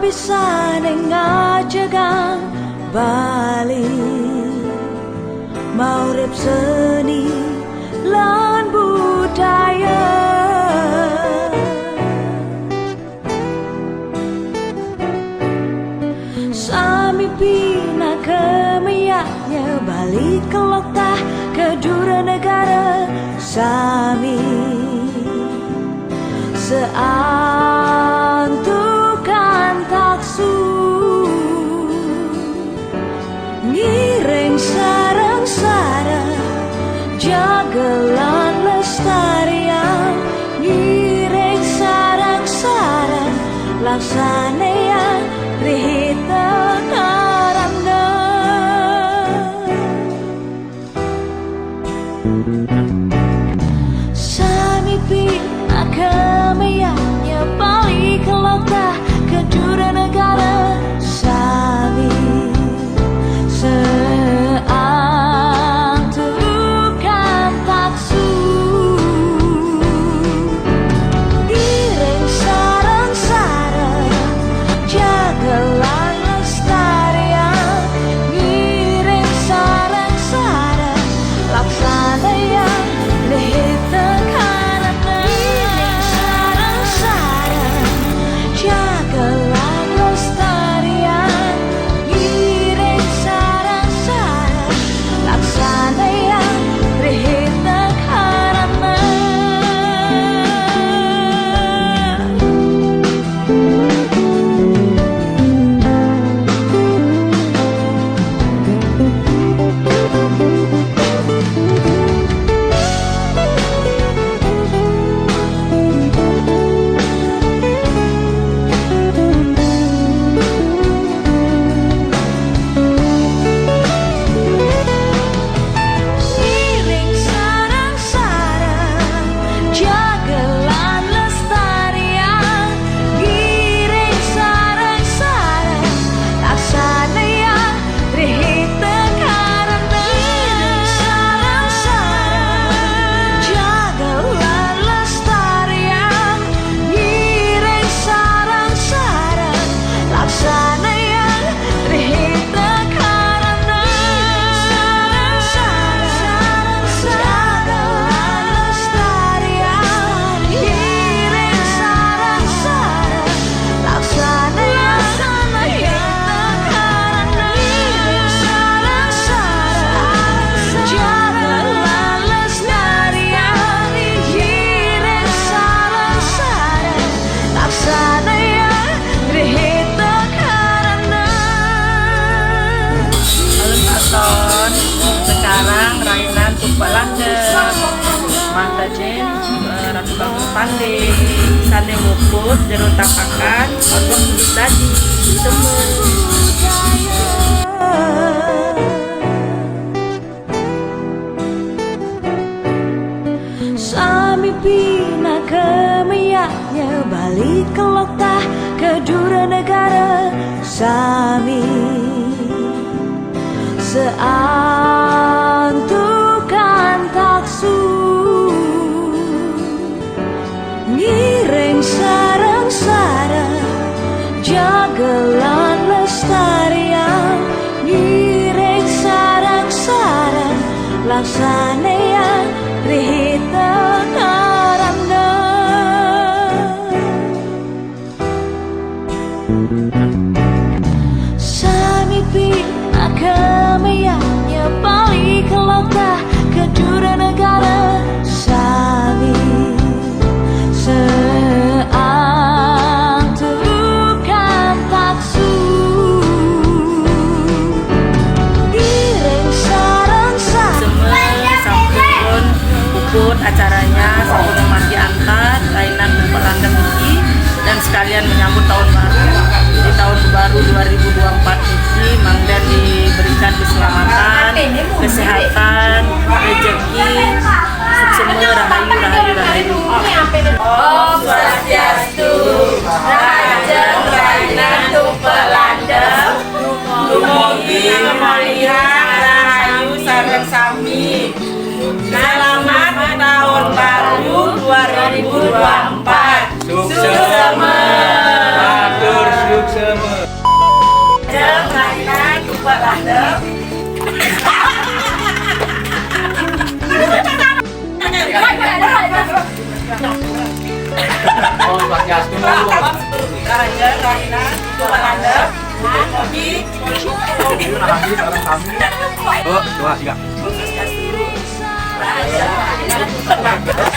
bisa ngajagang Bali maurip seni lan budaya. Sami pina kemeyaknya Bali kelok tah kedua negara sami seantukan taksu ngiring sarang-sarang jagelan lestarian ngiring sarang-sarang laksanean rihita karanda. Sami pina kemeyaknya Bali kelok tah kedua negara sami seantukan taksu ngiring sarang-sarang jagelan lestarian ngiring sarang-sarang laksanaya lihita karana. Ngiring sarang-sarang jagelan lestarian ngiring sarang-sarang laksanaya lihita karana. Ngiring sarang-sarang jagelan lestarian ngiring sarang-sarang laksanaya rihita karana. Ngiring sarang-sarang jagelan lestarian ngiring sarang-sarang laksanaya rihita karana. Jagelan lestarian ngiring sarang-sarang laksanaya rihita karana. Ngiring sarang-sarang jagelan lestarian ngiring sarang-sarang laksanaya rihita karana. Alun-alun sekarang Rainan Tupalanda Mata Jen Ratu Bangun Pandai Sane Wukut Jero Tapakan Otong Tadi semua. Sami pina kemeyaknya Bali kelok tah kedua negara sami seantukan taksu ngiring sarang-sarang jagelan lestarian ngiring sarang-sarang laksanaya rihita karanda. Sami pina kemeyaknya Bali kelok tah kedua negara sami seantukan taksu ngiring sarang-sarang Sampun Wukut acaranya sampun memang diangkat Rainan Tupalanda Miki dan sekalian menyambut tahun baru. Di tahun baru 2024 ini Mangdan diberikan keselamatan, kesehatan, rezeki, semua rahayu. Om Swastiastu, Rajeng Rainan Tupalanda, dumugi kemuliaan rahayu sareng sami. Selamat tahun baru 2024. Suksema, matur suksema. Oh, Swastiastu. Raja, Raina, Tupalandem, Mugi, Nah, kami sekarang kami. Oh, 2, 3. Raja, Raina, Tupalandem.